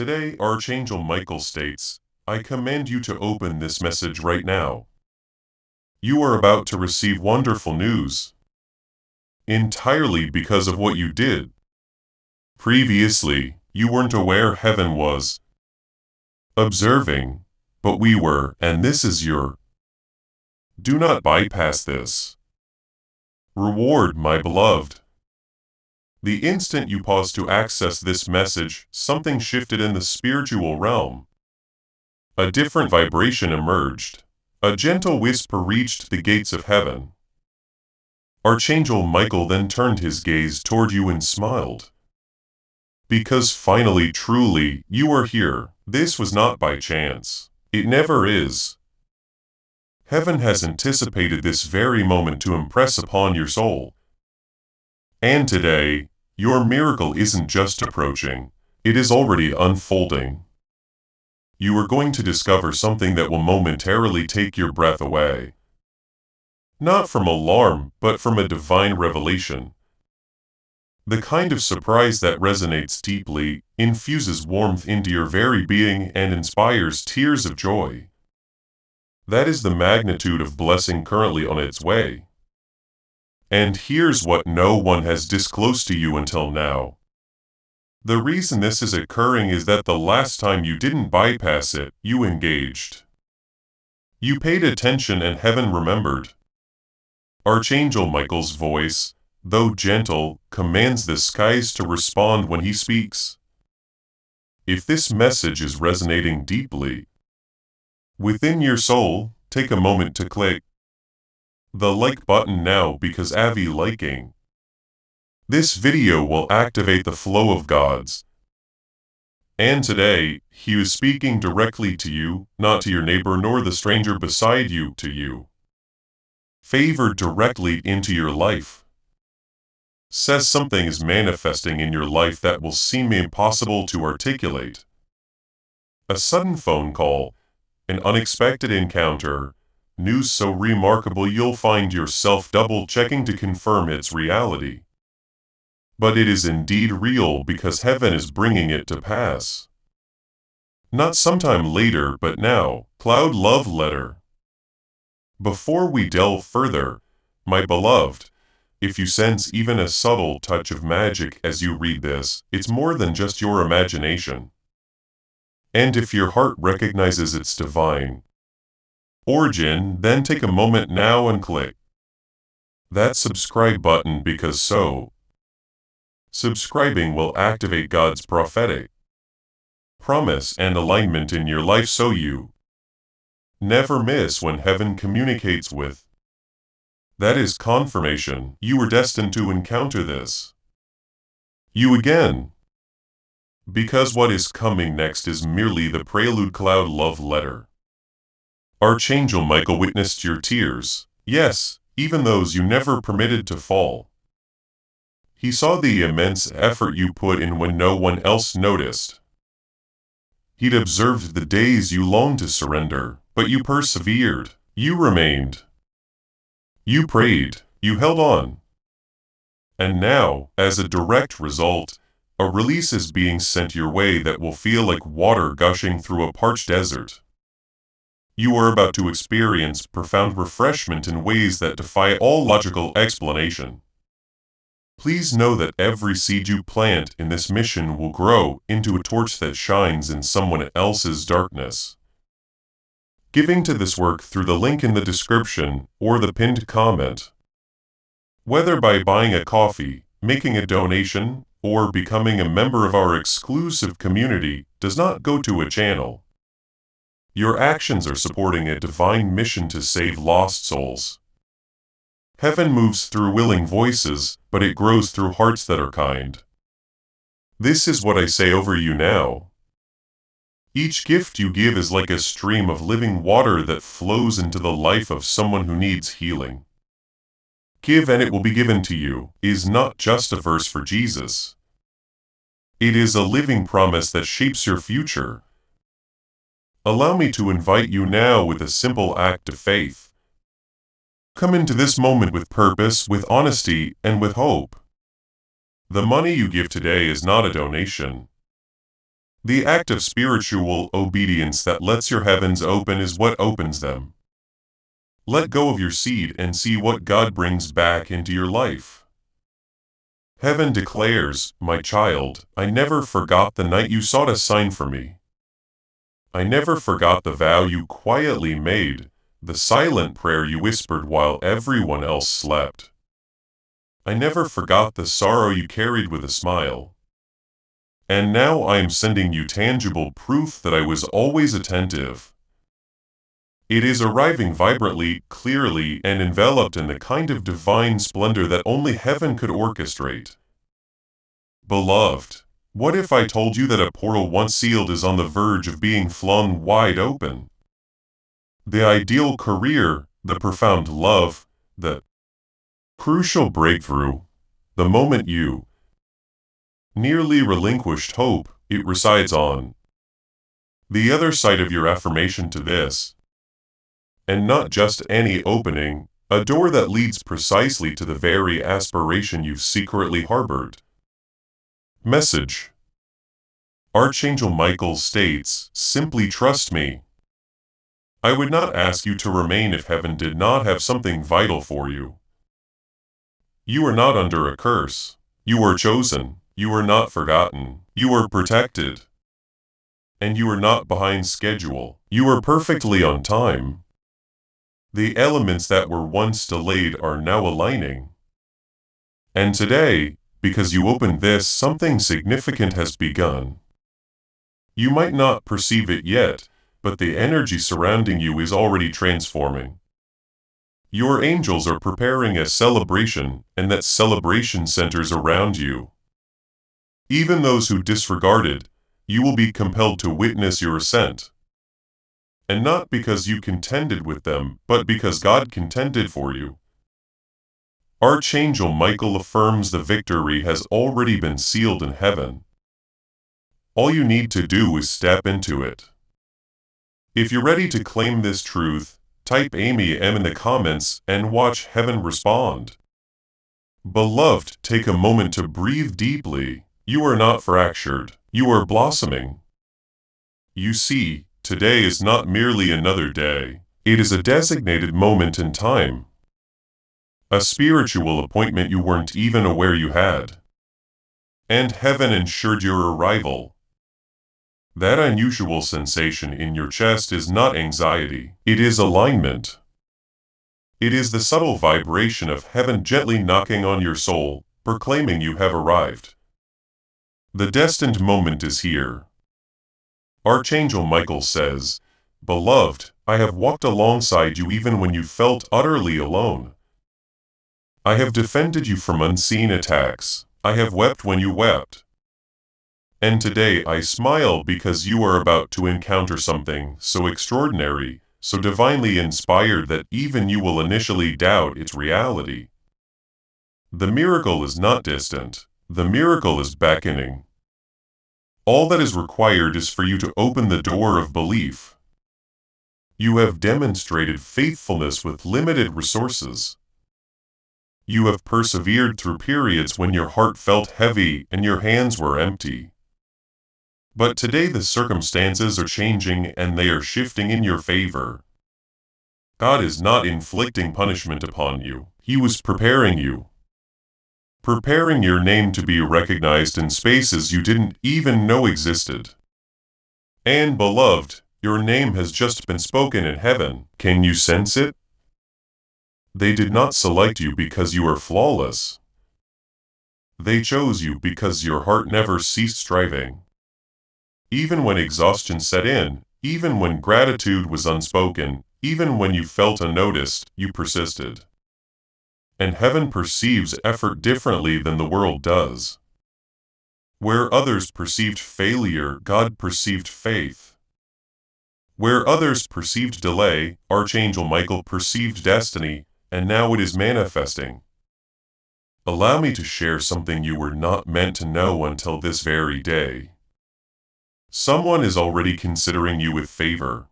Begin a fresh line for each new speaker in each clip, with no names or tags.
Today, Archangel Michael states, I command you to open this message right now. You are about to receive wonderful news. Entirely because of what you did. Previously, you weren't aware heaven was observing, but we were, and this is your. Do not bypass this reward, my beloved. The instant you paused to access this message, something shifted in the spiritual realm. A different vibration emerged. A gentle whisper reached the gates of heaven. Archangel Michael then turned his gaze toward you and smiled. Because finally, truly, you are here. This was not by chance. It never is. Heaven has anticipated this very moment to impress upon your soul. And today, your miracle isn't just approaching, it is already unfolding. You are going to discover something that will momentarily take your breath away. Not from alarm, but from a divine revelation. The kind of surprise that resonates deeply, infuses warmth into your very being, and inspires tears of joy. That is the magnitude of blessing currently on its way. And here's what no one has disclosed to you until now. The reason this is occurring is that the last time you didn't bypass it, you engaged. You paid attention and heaven remembered. Archangel Michael's voice, though gentle, commands the skies to respond when he speaks. If this message is resonating deeply within your soul, take a moment to click the like button now, because Avi liking this video will activate the flow of God's. And today, He is speaking directly to you, not to your neighbor nor the stranger beside you, to you. Favor directly into your life. Says something is manifesting in your life that will seem impossible to articulate. A sudden phone call, an unexpected encounter, news so remarkable you'll find yourself double-checking to confirm its reality. But it is indeed real because heaven is bringing it to pass. Not sometime later, but now. Cloud love letter. Before we delve further, my beloved, if you sense even a subtle touch of magic as you read this, it's more than just your imagination. And if your heart recognizes its divine origin, then take a moment now and click that subscribe button, because subscribing will activate God's prophetic promise and alignment in your life so you never miss when heaven communicates with. That is confirmation you were destined to encounter this. You again. Because what is coming next is merely the prelude. Cloud love letter. Archangel Michael witnessed your tears, yes, even those you never permitted to fall. He saw the immense effort you put in when no one else noticed. He'd observed the days you longed to surrender, but you persevered, you remained. You prayed, you held on. And now, as a direct result, a release is being sent your way that will feel like water gushing through a parched desert. You are about to experience profound refreshment in ways that defy all logical explanation. Please know that every seed you plant in this mission will grow into a torch that shines in someone else's darkness. Giving to this work through the link in the description or the pinned comment. Whether by buying a coffee, making a donation, or becoming a member of our exclusive community, does not go to a channel. Your actions are supporting a divine mission to save lost souls. Heaven moves through willing voices, but it grows through hearts that are kind. This is what I say over you now. Each gift you give is like a stream of living water that flows into the life of someone who needs healing. Give and it will be given to you is not just a verse for Jesus. It is a living promise that shapes your future. Allow me to invite you now with a simple act of faith. Come into this moment with purpose, with honesty, and with hope. The money you give today is not a donation. The act of spiritual obedience that lets your heavens open is what opens them. Let go of your seed and see what God brings back into your life. Heaven declares, "My child, I never forgot the night you sought a sign for me. I never forgot the vow you quietly made, the silent prayer you whispered while everyone else slept. I never forgot the sorrow you carried with a smile. And now I am sending you tangible proof that I was always attentive. It is arriving vibrantly, clearly, and enveloped in the kind of divine splendor that only heaven could orchestrate. Beloved, what if I told you that a portal once sealed is on the verge of being flung wide open? The ideal career, the profound love, the crucial breakthrough, the moment you nearly relinquished hope, it resides on the other side of your affirmation to this. And not just any opening, a door that leads precisely to the very aspiration you've secretly harbored. Message. Archangel Michael states, "Simply trust me. I would not ask you to remain if heaven did not have something vital for you. You are not under a curse. You are chosen. You are not forgotten. You are protected. And you are not behind schedule. You are perfectly on time. The elements that were once delayed are now aligning. And today, because you opened this, something significant has begun. You might not perceive it yet, but the energy surrounding you is already transforming. Your angels are preparing a celebration, and that celebration centers around you. Even those who disregarded, you will be compelled to witness your ascent. And not because you contended with them, but because God contended for you. Archangel Michael affirms the victory has already been sealed in heaven. All you need to do is step into it. If you're ready to claim this truth, type Amy M in the comments and watch heaven respond. Beloved, take a moment to breathe deeply. You are not fractured. You are blossoming. You see, today is not merely another day. It is a designated moment in time. A spiritual appointment you weren't even aware you had. And heaven ensured your arrival. That unusual sensation in your chest is not anxiety. It is alignment. It is the subtle vibration of heaven gently knocking on your soul, proclaiming you have arrived. The destined moment is here. Archangel Michael says, "Beloved, I have walked alongside you even when you felt utterly alone. I have defended you from unseen attacks. I have wept when you wept. And today I smile because you are about to encounter something so extraordinary, so divinely inspired that even you will initially doubt its reality. The miracle is not distant. The miracle is beckoning. All that is required is for you to open the door of belief. You have demonstrated faithfulness with limited resources. You have persevered through periods when your heart felt heavy and your hands were empty. But today the circumstances are changing and they are shifting in your favor. God is not inflicting punishment upon you. He was preparing you. Preparing your name to be recognized in spaces you didn't even know existed. And beloved, your name has just been spoken in heaven. Can you sense it? They did not select you because you are flawless. They chose you because your heart never ceased striving. Even when exhaustion set in, even when gratitude was unspoken, even when you felt unnoticed, you persisted. And heaven perceives effort differently than the world does. Where others perceived failure, God perceived faith. Where others perceived delay, Archangel Michael perceived destiny, and now it is manifesting. Allow me to share something you were not meant to know until this very day. Someone is already considering you with favor.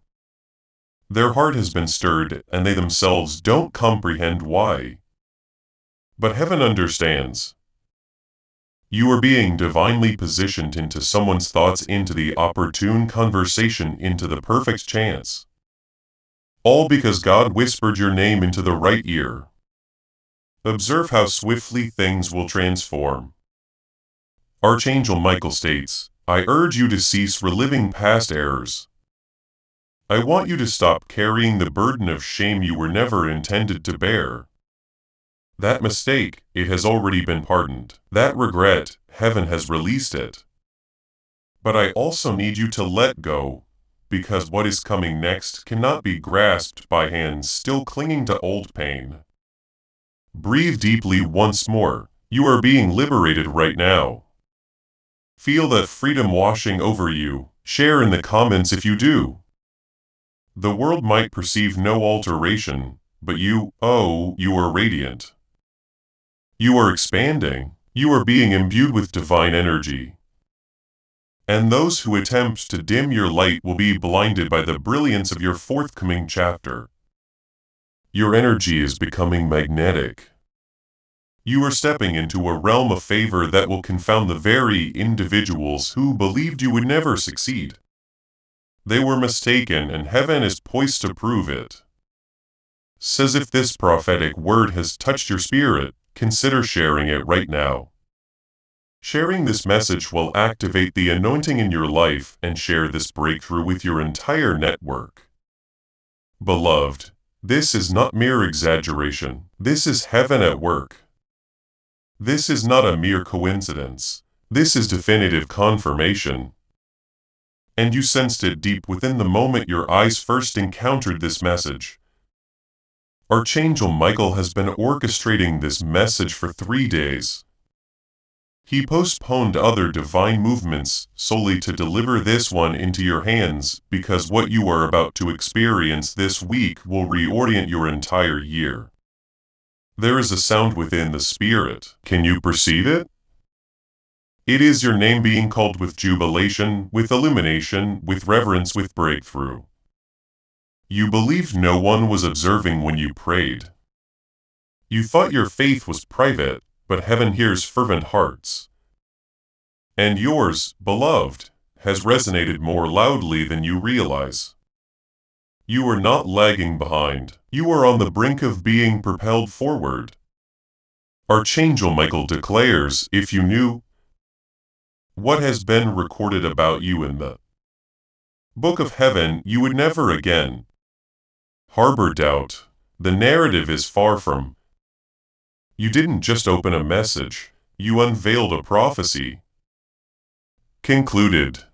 Their heart has been stirred, and they themselves don't comprehend why. But heaven understands. You are being divinely positioned into someone's thoughts, into the opportune conversation, into the perfect chance. All because God whispered your name into the right ear. Observe how swiftly things will transform. Archangel Michael states, I urge you to cease reliving past errors. I want you to stop carrying the burden of shame you were never intended to bear. That mistake, it has already been pardoned. That regret, heaven has released it. But I also need you to let go, because what is coming next cannot be grasped by hands still clinging to old pain. Breathe deeply once more. You are being liberated right now. Feel that freedom washing over you. Share in the comments if you do. The world might perceive no alteration, but you are radiant. You are expanding. You are being imbued with divine energy. And those who attempt to dim your light will be blinded by the brilliance of your forthcoming chapter. Your energy is becoming magnetic. You are stepping into a realm of favor that will confound the very individuals who believed you would never succeed. They were mistaken, and heaven is poised to prove it. Says if this prophetic word has touched your spirit, consider sharing it right now. Sharing this message will activate the anointing in your life, and share this breakthrough with your entire network. Beloved, this is not mere exaggeration. This is heaven at work. This is not a mere coincidence. This is definitive confirmation. And you sensed it deep within the moment your eyes first encountered this message. Archangel Michael has been orchestrating this message for 3 days. He postponed other divine movements solely to deliver this one into your hands, because what you are about to experience this week will reorient your entire year. There is a sound within the spirit. Can you perceive it? It is your name being called with jubilation, with illumination, with reverence, with breakthrough. You believed no one was observing when you prayed. You thought your faith was private, but heaven hears fervent hearts. And yours, beloved, has resonated more loudly than you realize. You are not lagging behind. You are on the brink of being propelled forward. Archangel Michael declares, if you knew what has been recorded about you in the book of heaven, you would never again harbor doubt. The narrative is far from. You didn't just open a message, you unveiled a prophecy. Concluded.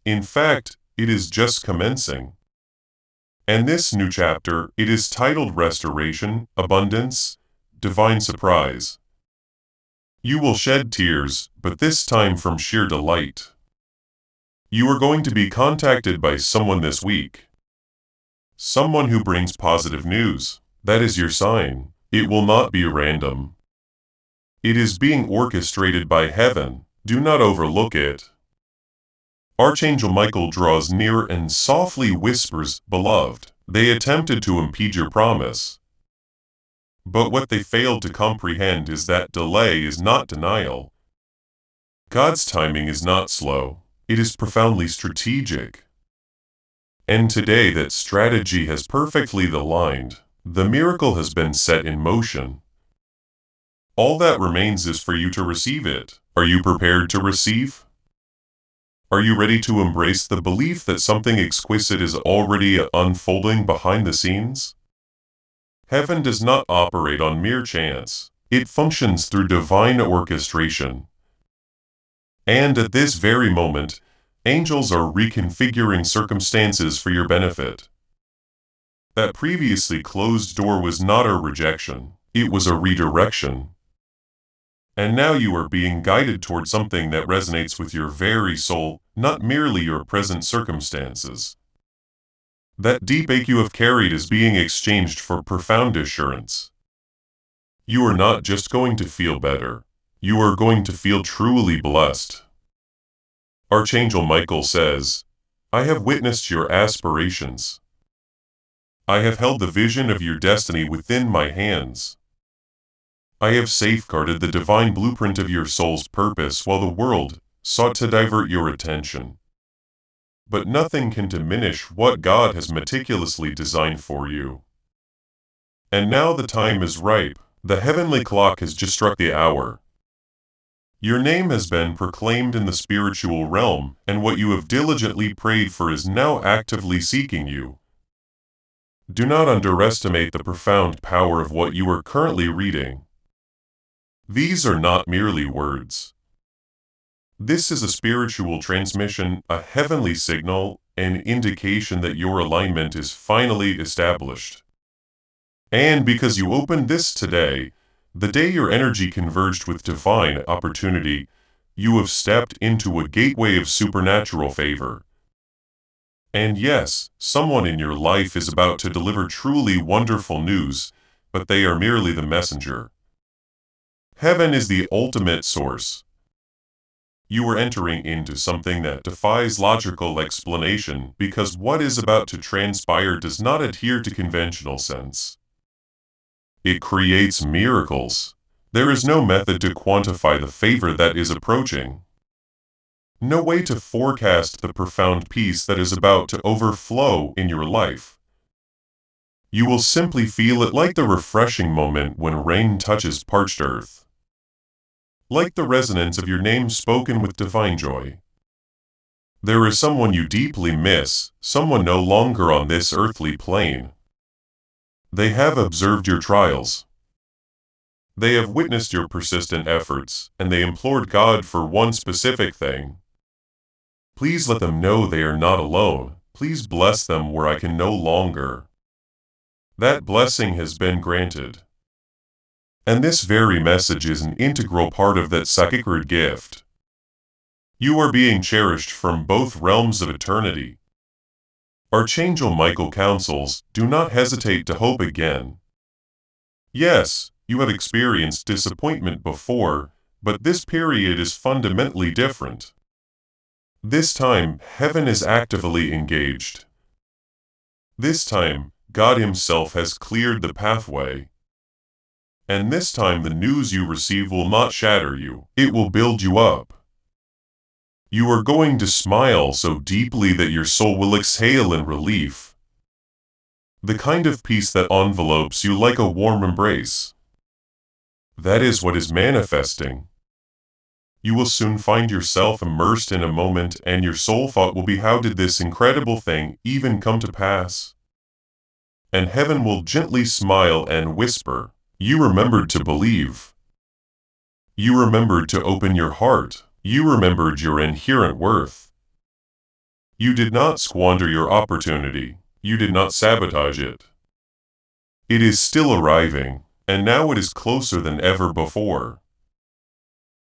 In fact, it is just commencing. And this new chapter, it is titled Restoration, Abundance, Divine Surprise. You will shed tears, but this time from sheer delight. You are going to be contacted by someone this week. Someone who brings positive news. That is your sign. It will not be random. It is being orchestrated by heaven. Do not overlook it. Archangel Michael draws near and softly whispers, beloved, they attempted to impede your promise. But what they failed to comprehend is that delay is not denial. God's timing is not slow. It is profoundly strategic. And today that strategy has perfectly aligned. The miracle has been set in motion. All that remains is for you to receive it. Are you prepared to receive? Are you ready to embrace the belief that something exquisite is already unfolding behind the scenes? Heaven does not operate on mere chance. It functions through divine orchestration. And at this very moment, angels are reconfiguring circumstances for your benefit. That previously closed door was not a rejection, it was a redirection. And now you are being guided toward something that resonates with your very soul, not merely your present circumstances. That deep ache you have carried is being exchanged for profound assurance. You are not just going to feel better, you are going to feel truly blessed. Archangel Michael says, I have witnessed your aspirations. I have held the vision of your destiny within my hands. I have safeguarded the divine blueprint of your soul's purpose while the world sought to divert your attention. But nothing can diminish what God has meticulously designed for you. And now the time is ripe. The heavenly clock has just struck the hour. Your name has been proclaimed in the spiritual realm, and what you have diligently prayed for is now actively seeking you. Do not underestimate the profound power of what you are currently reading. These are not merely words. This is a spiritual transmission, a heavenly signal, an indication that your alignment is finally established. And because you opened this today, the day your energy converged with divine opportunity, you have stepped into a gateway of supernatural favor. And yes, someone in your life is about to deliver truly wonderful news, but they are merely the messenger. Heaven is the ultimate source. You are entering into something that defies logical explanation because what is about to transpire does not adhere to conventional sense. It creates miracles. There is no method to quantify the favor that is approaching. No way to forecast the profound peace that is about to overflow in your life. You will simply feel it like the refreshing moment when rain touches parched earth. Like the resonance of your name spoken with divine joy. There is someone you deeply miss, someone no longer on this earthly plane. They have observed your trials. They have witnessed your persistent efforts, and they implored God for one specific thing. Please let them know they are not alone. Please bless them where I can no longer. That blessing has been granted. And this very message is an integral part of that sacred gift. You are being cherished from both realms of eternity. Archangel Michael counsels, do not hesitate to hope again. Yes, you have experienced disappointment before, but this period is fundamentally different. This time, heaven is actively engaged. This time, God Himself has cleared the pathway. And this time the news you receive will not shatter you, it will build you up. You are going to smile so deeply that your soul will exhale in relief. The kind of peace that envelopes you like a warm embrace. That is what is manifesting. You will soon find yourself immersed in a moment and your sole thought will be, how did this incredible thing even come to pass? And heaven will gently smile and whisper, you remembered to believe. You remembered to open your heart. You remembered your inherent worth. You did not squander your opportunity. You did not sabotage it. It is still arriving, and now it is closer than ever before.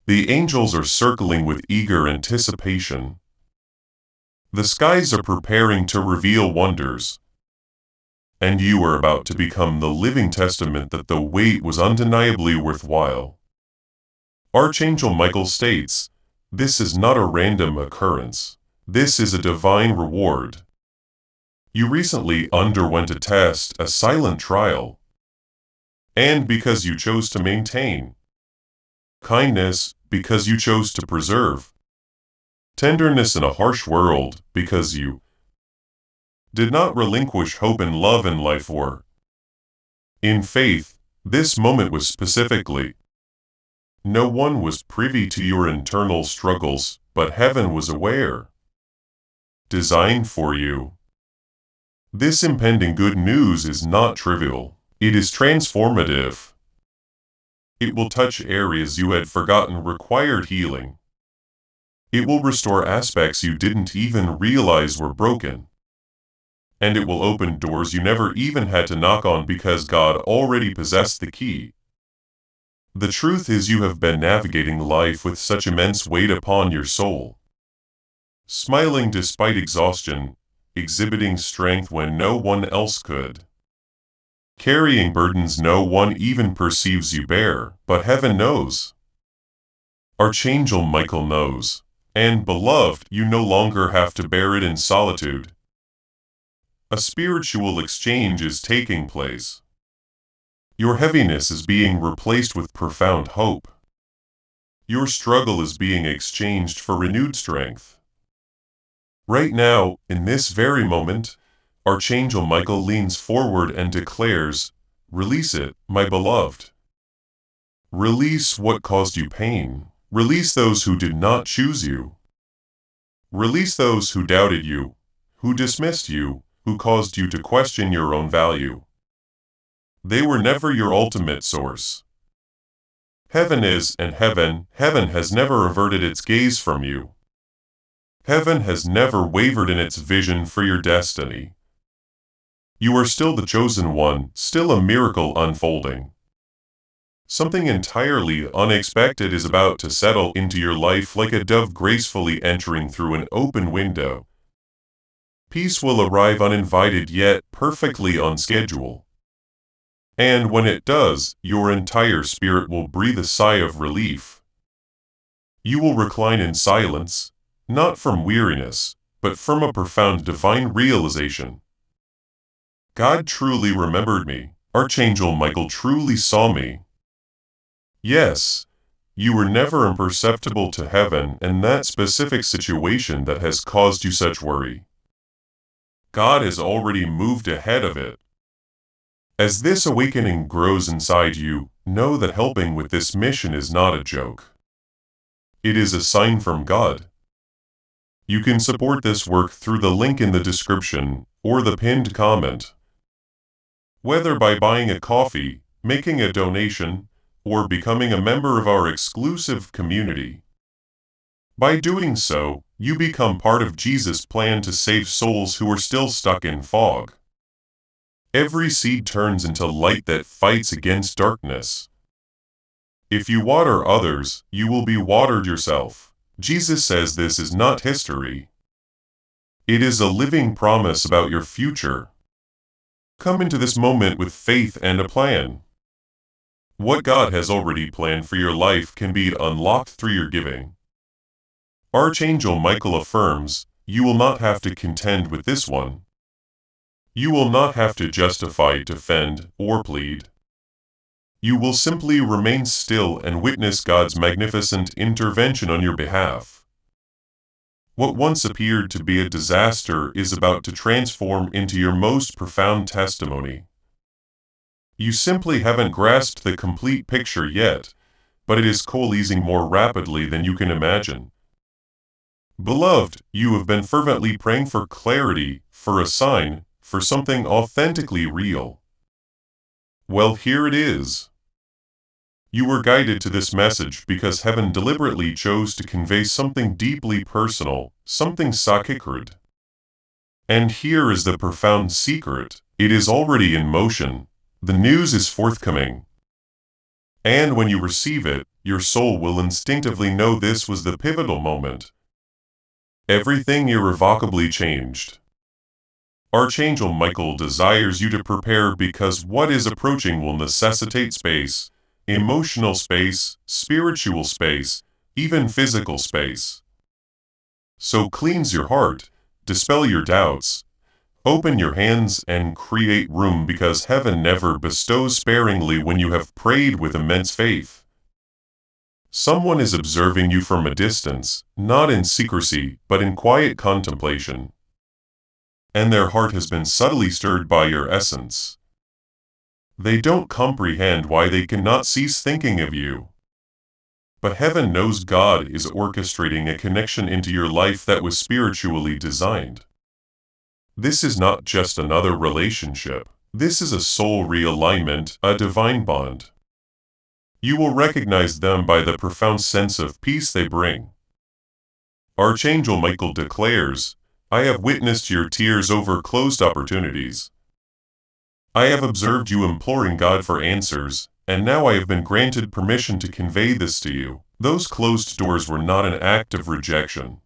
The angels are circling with eager anticipation. The skies are preparing to reveal wonders. And you are about to become the living testament that the wait was undeniably worthwhile. Archangel Michael states, this is not a random occurrence. This is a divine reward. You recently underwent a test, a silent trial. And because you chose to maintain kindness, because you chose to preserve tenderness in a harsh world, because you did not relinquish hope and love in life or in faith, this moment was specifically. No one was privy to your internal struggles, but heaven was aware. Designed for you. This impending good news is not trivial. It is transformative. It will touch areas you had forgotten required healing. It will restore aspects you didn't even realize were broken. And it will open doors you never even had to knock on because God already possessed the key. The truth is, you have been navigating life with such immense weight upon your soul. Smiling despite exhaustion, exhibiting strength when no one else could. Carrying burdens no one even perceives you bear, but heaven knows. Archangel Michael knows. And beloved, you no longer have to bear it in solitude. A spiritual exchange is taking place. Your heaviness is being replaced with profound hope. Your struggle is being exchanged for renewed strength. Right now, in this very moment, Archangel Michael leans forward and declares, "Release it, my beloved. Release what caused you pain. Release those who did not choose you. Release those who doubted you, who dismissed you, who caused you to question your own value. They were never your ultimate source. Heaven is, and heaven has never averted its gaze from you. Heaven has never wavered in its vision for your destiny. You are still the chosen one, still a miracle unfolding. Something entirely unexpected is about to settle into your life like a dove gracefully entering through an open window. Peace will arrive uninvited yet perfectly on schedule. And when it does, your entire spirit will breathe a sigh of relief. You will recline in silence, not from weariness, but from a profound divine realization. God truly remembered me. Archangel Michael truly saw me. Yes, you were never imperceptible to heaven and that specific situation that has caused you such worry. God has already moved ahead of it. As this awakening grows inside you, know that helping with this mission is not a joke. It is a sign from God. You can support this work through the link in the description or the pinned comment. Whether by buying a coffee, making a donation, or becoming a member of our exclusive community. By doing so, you become part of Jesus' plan to save souls who are still stuck in fog. Every seed turns into light that fights against darkness. If you water others, you will be watered yourself. Jesus says this is not history. It is a living promise about your future. Come into this moment with faith and a plan. What God has already planned for your life can be unlocked through your giving. Archangel Michael affirms, you will not have to contend with this one. You will not have to justify, defend, or plead. You will simply remain still and witness God's magnificent intervention on your behalf. What once appeared to be a disaster is about to transform into your most profound testimony. You simply haven't grasped the complete picture yet, but it is coalescing more rapidly than you can imagine. Beloved, you have been fervently praying for clarity, for a sign, for something authentically real. Well, here it is. You were guided to this message because heaven deliberately chose to convey something deeply personal, something sacred. And here is the profound secret. It is already in motion. The news is forthcoming. And when you receive it, your soul will instinctively know this was the pivotal moment. Everything irrevocably changed. Archangel Michael desires you to prepare because what is approaching will necessitate space, emotional space, spiritual space, even physical space. So cleanse your heart, dispel your doubts, open your hands and create room because heaven never bestows sparingly when you have prayed with immense faith. Someone is observing you from a distance, not in secrecy, but in quiet contemplation. And their heart has been subtly stirred by your essence. They don't comprehend why they cannot cease thinking of you. But heaven knows God is orchestrating a connection into your life that was spiritually designed. This is not just another relationship. This is a soul realignment, a divine bond. You will recognize them by the profound sense of peace they bring. Archangel Michael declares, I have witnessed your tears over closed opportunities. I have observed you imploring God for answers, and now I have been granted permission to convey this to you. Those closed doors were not an act of rejection.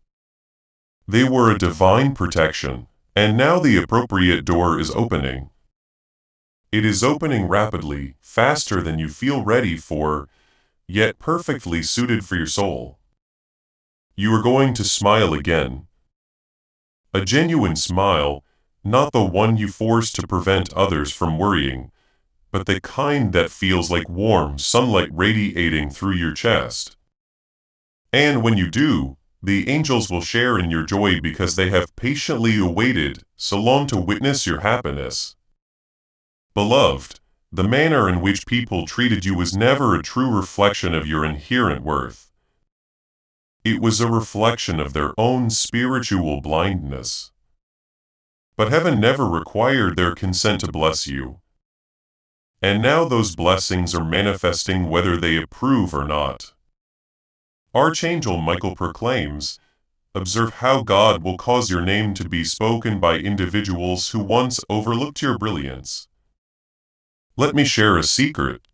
They were a divine protection, and now the appropriate door is opening. It is opening rapidly, faster than you feel ready for, yet perfectly suited for your soul. You are going to smile again. A genuine smile, not the one you force to prevent others from worrying, but the kind that feels like warm sunlight radiating through your chest. And when you do, the angels will share in your joy because they have patiently awaited so long to witness your happiness. Beloved, the manner in which people treated you was never a true reflection of your inherent worth. It was a reflection of their own spiritual blindness. But heaven never required their consent to bless you. And now those blessings are manifesting whether they approve or not. Archangel Michael proclaims, "Observe how God will cause your name to be spoken by individuals who once overlooked your brilliance." Let me share a secret.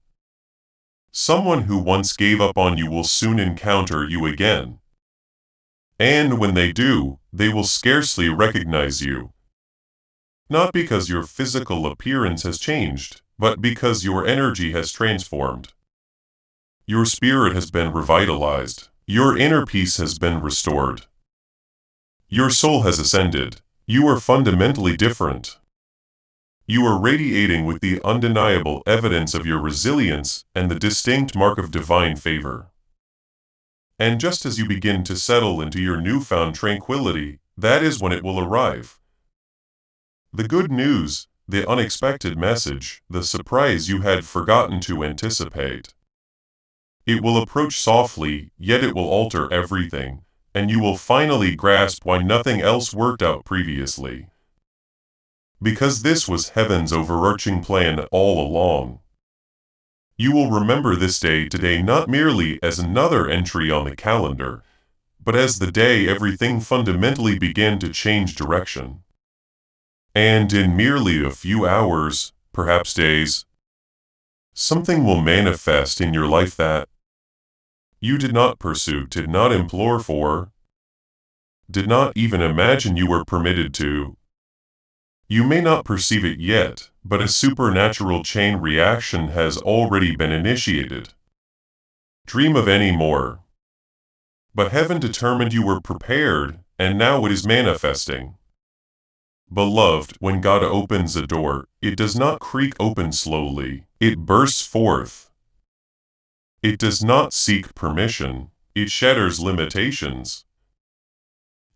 Someone who once gave up on you will soon encounter you again. And when they do, they will scarcely recognize you. Not because your physical appearance has changed, but because your energy has transformed. Your spirit has been revitalized. Your inner peace has been restored. Your soul has ascended. You are fundamentally different. You are radiating with the undeniable evidence of your resilience and the distinct mark of divine favor. And just as you begin to settle into your newfound tranquility, that is when it will arrive. The good news, the unexpected message, the surprise you had forgotten to anticipate. It will approach softly, yet it will alter everything, and you will finally grasp why nothing else worked out previously. Because this was heaven's overarching plan all along. You will remember this day today not merely as another entry on the calendar, but as the day everything fundamentally began to change direction. And in merely a few hours, perhaps days, something will manifest in your life that you did not pursue, did not implore for, did not even imagine you were permitted to. You may not perceive it yet, but a supernatural chain reaction has already been initiated. Dream of any more. But heaven determined you were prepared, and now it is manifesting. Beloved, when God opens a door, it does not creak open slowly, it bursts forth. It does not seek permission, it shatters limitations.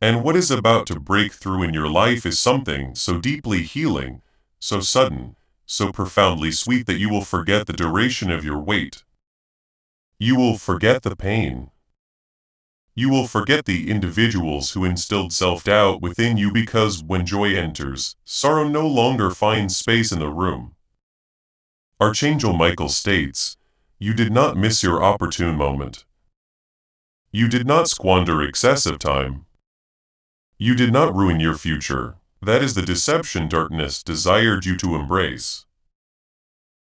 And what is about to break through in your life is something so deeply healing, so sudden, so profoundly sweet that you will forget the duration of your wait. You will forget the pain. You will forget the individuals who instilled self-doubt within you because when joy enters, sorrow no longer finds space in the room. Archangel Michael states, "You did not miss your opportune moment. You did not squander excessive time. You did not ruin your future. That is the deception darkness desired you to embrace.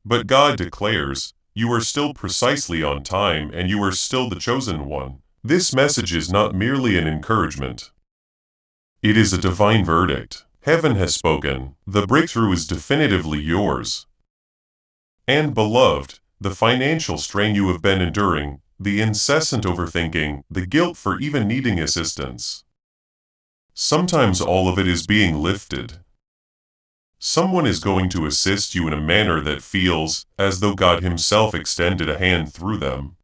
But God declares, you are still precisely on time and you are still the chosen one." This message is not merely an encouragement. It is a divine verdict. Heaven has spoken. The breakthrough is definitively yours. And beloved, the financial strain you have been enduring, the incessant overthinking, the guilt for even needing assistance. Sometimes all of it is being lifted. Someone is going to assist you in a manner that feels as though God Himself extended a hand through them.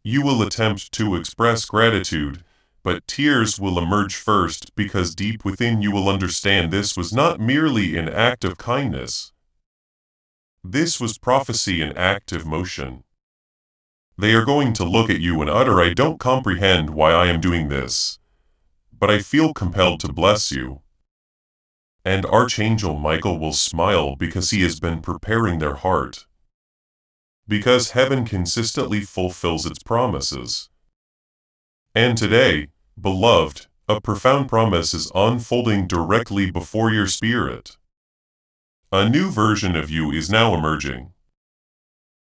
You will attempt to express gratitude, but tears will emerge first because deep within you will understand this was not merely an act of kindness. This was prophecy in active motion. They are going to look at you and utter, "I don't comprehend why I am doing this, but I feel compelled to bless you." And Archangel Michael will smile because he has been preparing their heart. Because heaven consistently fulfills its promises. And today, beloved, a profound promise is unfolding directly before your spirit. A new version of you is now emerging.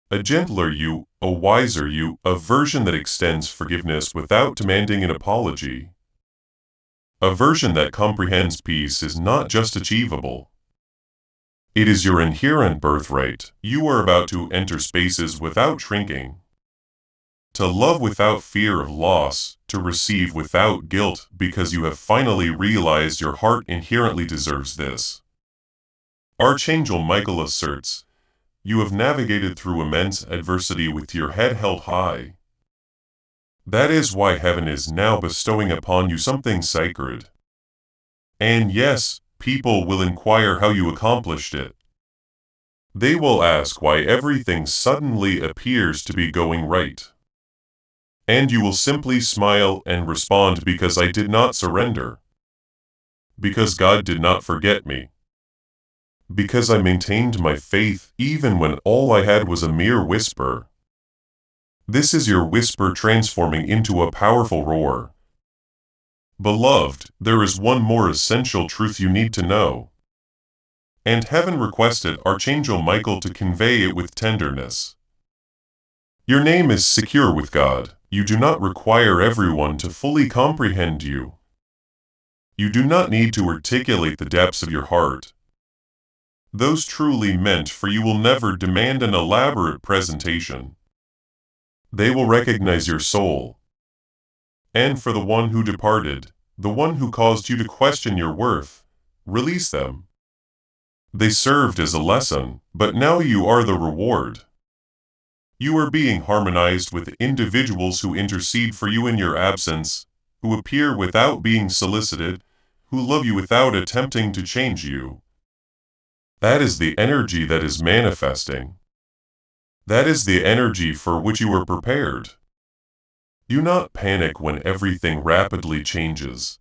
A gentler you, a wiser you, a version that extends forgiveness without demanding an apology. A version that comprehends peace is not just achievable. It is your inherent birthright. You are about to enter spaces without shrinking. To love without fear of loss, to receive without guilt because you have finally realized your heart inherently deserves this. Archangel Michael asserts, you have navigated through immense adversity with your head held high. That is why heaven is now bestowing upon you something sacred. And yes, people will inquire how you accomplished it. They will ask why everything suddenly appears to be going right. And you will simply smile and respond, because I did not surrender. Because God did not forget me. Because I maintained my faith even when all I had was a mere whisper. This is your whisper transforming into a powerful roar. Beloved, there is one more essential truth you need to know. And heaven requested Archangel Michael to convey it with tenderness. Your name is secure with God. You do not require everyone to fully comprehend you. You do not need to articulate the depths of your heart. Those truly meant for you will never demand an elaborate presentation. They will recognize your soul. And for the one who departed, the one who caused you to question your worth, release them. They served as a lesson, but now you are the reward. You are being harmonized with individuals who intercede for you in your absence, who appear without being solicited, who love you without attempting to change you. That is the energy that is manifesting. That is the energy for which you are prepared. Do not panic when everything rapidly changes.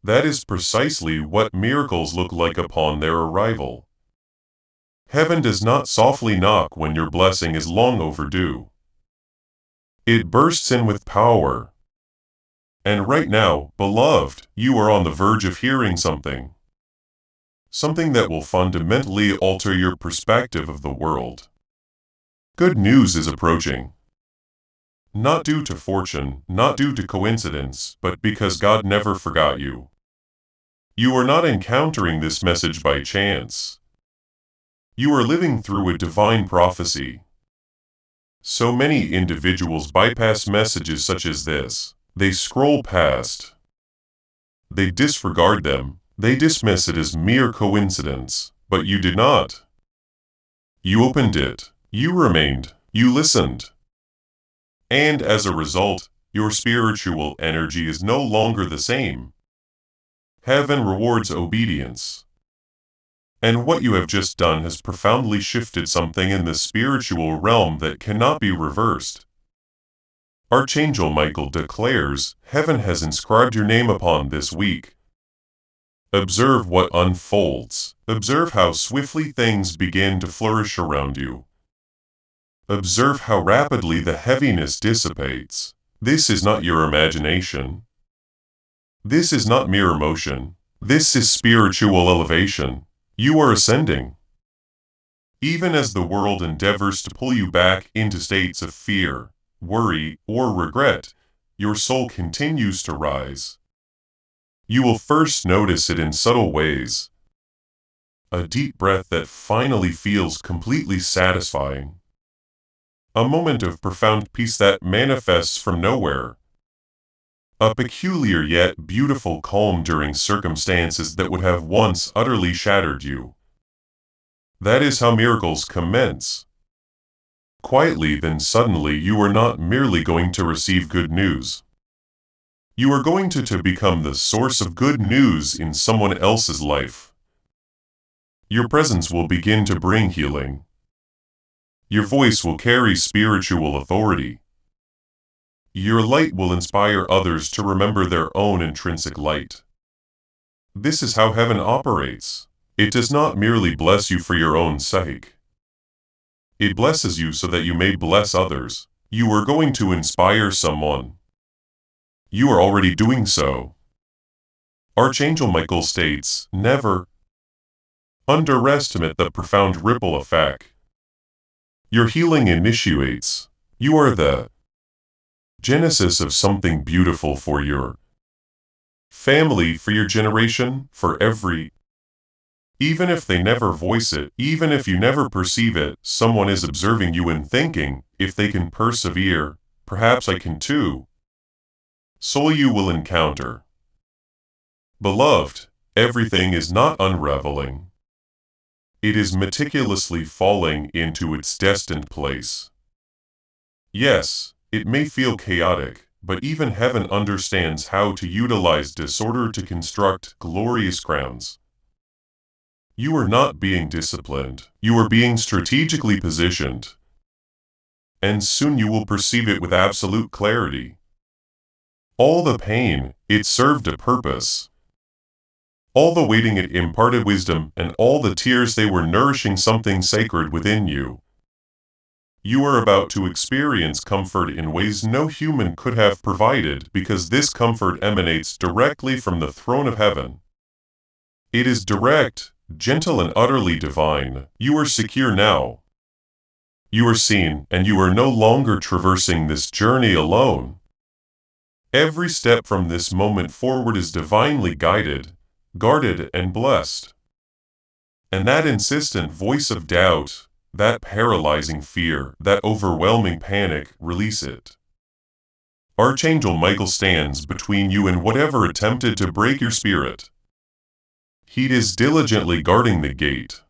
That is precisely what miracles look like upon their arrival. Heaven does not softly knock when your blessing is long overdue. It bursts in with power. And right now, beloved, you are on the verge of hearing something. Something that will fundamentally alter your perspective of the world. Good news is approaching. Not due to fortune, not due to coincidence, but because God never forgot you. You are not encountering this message by chance. You are living through a divine prophecy. So many individuals bypass messages such as this. They scroll past. They disregard them. They dismiss it as mere coincidence, but you did not. You opened it. You remained. You listened. And as a result, your spiritual energy is no longer the same. Heaven rewards obedience. And what you have just done has profoundly shifted something in the spiritual realm that cannot be reversed. Archangel Michael declares, heaven has inscribed your name upon this week. Observe what unfolds. Observe how swiftly things begin to flourish around you. Observe how rapidly the heaviness dissipates. This is not your imagination. This is not mere emotion. This is spiritual elevation. You are ascending. Even as the world endeavors to pull you back into states of fear, worry, or regret, your soul continues to rise. You will first notice it in subtle ways. A deep breath that finally feels completely satisfying. A moment of profound peace that manifests from nowhere. A peculiar yet beautiful calm during circumstances that would have once utterly shattered you. That is how miracles commence. Quietly, then suddenly you are not merely going to receive good news. You are going to become the source of good news in someone else's life. Your presence will begin to bring healing. Your voice will carry spiritual authority. Your light will inspire others to remember their own intrinsic light. This is how heaven operates. It does not merely bless you for your own sake. It blesses you so that you may bless others. You are going to inspire someone. You are already doing so. Archangel Michael states, never underestimate the profound ripple effect your healing initiates. You are the genesis of something beautiful for your family, for your generation, for every. Even if they never voice it, even if you never perceive it, someone is observing you and thinking, if they can persevere, perhaps I can too. So you will encounter. Beloved, everything is not unraveling. It is meticulously falling into its destined place. Yes, it may feel chaotic, but even heaven understands how to utilize disorder to construct glorious crowns. You are not being disciplined, you are being strategically positioned. And soon you will perceive it with absolute clarity. All the pain, it served a purpose. All the waiting, it imparted wisdom, and all the tears, they were nourishing something sacred within you. You are about to experience comfort in ways no human could have provided, because this comfort emanates directly from the throne of heaven. It is direct, gentle, and utterly divine. You are secure now. You are seen, and you are no longer traversing this journey alone. Every step from this moment forward is divinely guided, guarded, and blessed. And that insistent voice of doubt, that paralyzing fear, that overwhelming panic, release it. Archangel Michael stands between you and whatever attempted to break your spirit. He is diligently guarding the gate.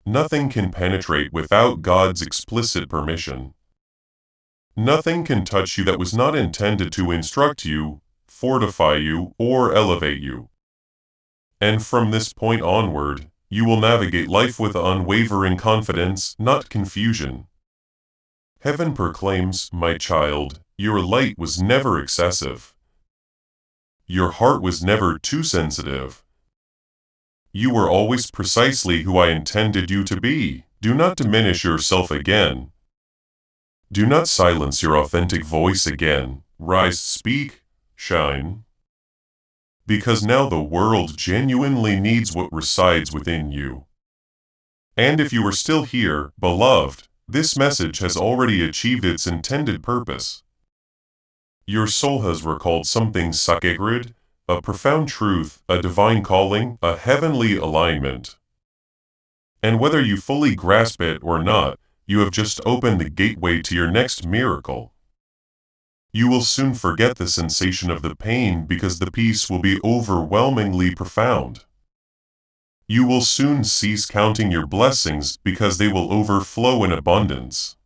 Nothing can penetrate without God's explicit permission. Nothing can touch you that was not intended to instruct you, fortify you, or elevate you. And from this point onward, you will navigate life with unwavering confidence, not confusion. Heaven proclaims, my child, your light was never excessive. Your heart was never too sensitive. You were always precisely who I intended you to be. Do not diminish yourself again. Do not silence your authentic voice again. Rise, speak, shine. Because now the world genuinely needs what resides within you. And if you are still here, beloved, this message has already achieved its intended purpose. Your soul has recalled something sacred, a profound truth, a divine calling, a heavenly alignment. And whether you fully grasp it or not, you have just opened the gateway to your next miracle. You will soon forget the sensation of the pain because the peace will be overwhelmingly profound. You will soon cease counting your blessings because they will overflow in abundance.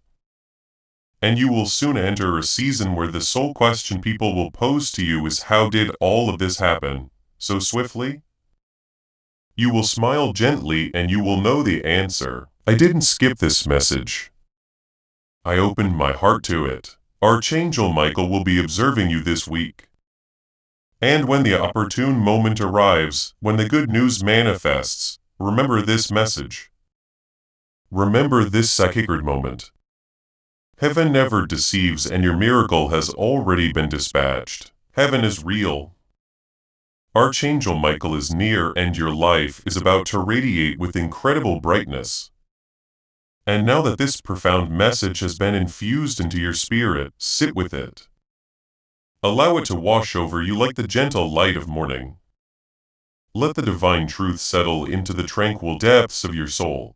And you will soon enter a season where the sole question people will pose to you is, how did all of this happen so swiftly? You will smile gently and you will know the answer. I didn't skip this message. I opened my heart to it. Archangel Michael will be observing you this week. And when the opportune moment arrives, when the good news manifests, remember this message. Remember this sacred moment. Heaven never deceives and your miracle has already been dispatched. Heaven is real. Archangel Michael is near and your life is about to radiate with incredible brightness. And now that this profound message has been infused into your spirit, sit with it. Allow it to wash over you like the gentle light of morning. Let the divine truth settle into the tranquil depths of your soul.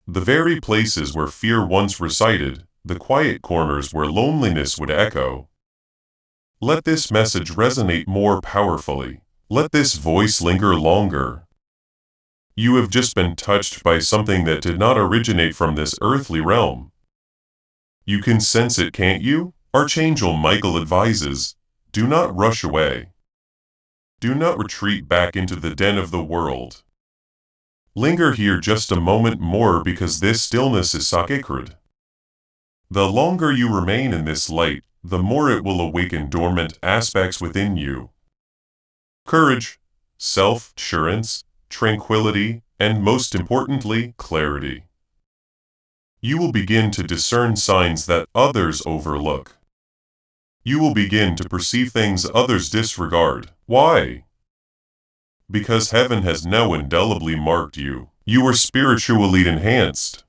The very places where fear once resided, the quiet corners where loneliness would echo. Let this message resonate more powerfully. Let this voice linger longer. You have just been touched by something that did not originate from this earthly realm. You can sense it, can't you? Archangel Michael advises, do not rush away. Do not retreat back into the den of the world. Linger here just a moment more because this stillness is sacred. The longer you remain in this light, the more it will awaken dormant aspects within you. Courage, self-assurance, tranquility, and most importantly, clarity. You will begin to discern signs that others overlook. You will begin to perceive things others disregard. Why? Because heaven has now indelibly marked you. You are spiritually enhanced.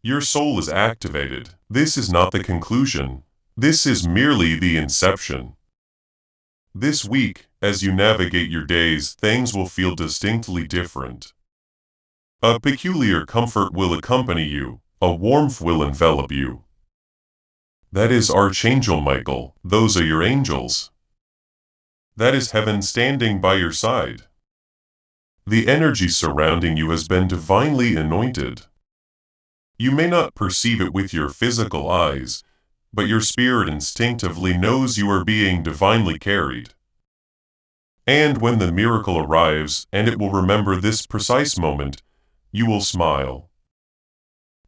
Your soul is activated. This is not the conclusion. This is merely the inception. This week, as you navigate your days, things will feel distinctly different. A peculiar comfort will accompany you. A warmth will envelop you. That is Archangel Michael. Those are your angels. That is heaven standing by your side. The energy surrounding you has been divinely anointed. You may not perceive it with your physical eyes, but your spirit instinctively knows you are being divinely carried. And when the miracle arrives, and it will remember this precise moment, you will smile.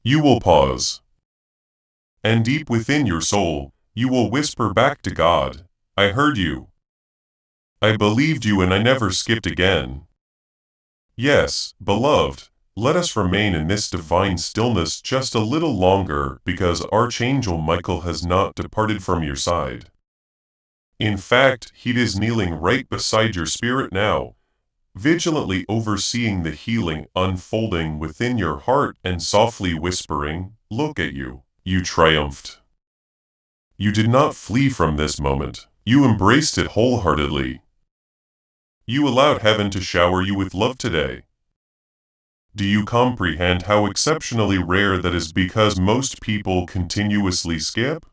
You will pause. And deep within your soul, you will whisper back to God, I heard you. I believed you and I never skipped again. Yes, beloved, let us remain in this divine stillness just a little longer because Archangel Michael has not departed from your side. In fact, he is kneeling right beside your spirit now, vigilantly overseeing the healing unfolding within your heart and softly whispering, look at you. You triumphed. You did not flee from this moment. You embraced it wholeheartedly. You allowed heaven to shower you with love today. Do you comprehend how exceptionally rare that is because most people continuously skip?